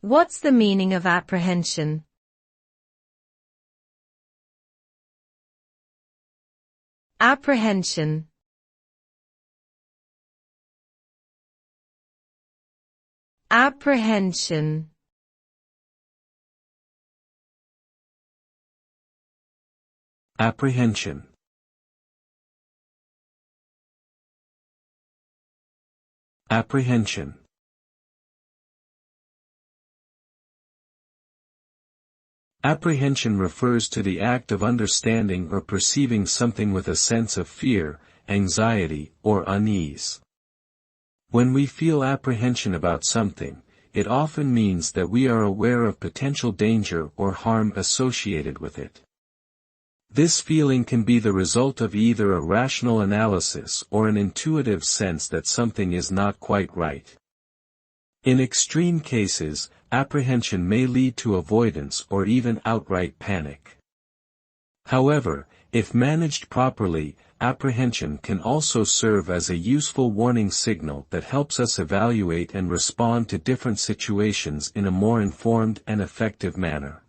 What's the meaning of apprehension? Apprehension. Apprehension. Apprehension. Apprehension. Apprehension refers to the act of understanding or perceiving something with a sense of fear, anxiety, or unease. When we feel apprehension about something, it often means that we are aware of potential danger or harm associated with it. This feeling can be the result of either a rational analysis or an intuitive sense that something is not quite right. In extreme cases, apprehension may lead to avoidance or even outright panic. However, if managed properly, apprehension can also serve as a useful warning signal that helps us evaluate and respond to different situations in a more informed and effective manner.